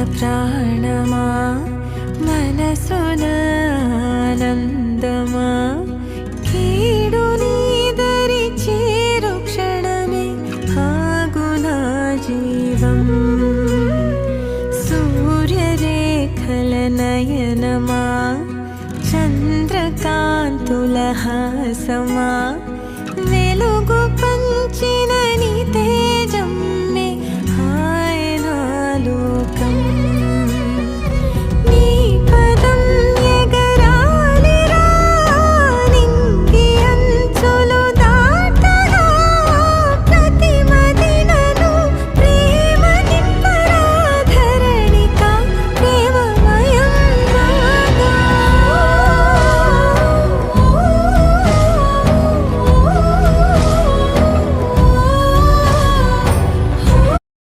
ప్రాణమా మనసున ఆనందమా కీడు నీదరి చేరు క్షణమే ఆగునా జీవం సూర్యరేఖల నయనమా చంద్రకాంతుల హాసమా వెలుగు పంచిన నీ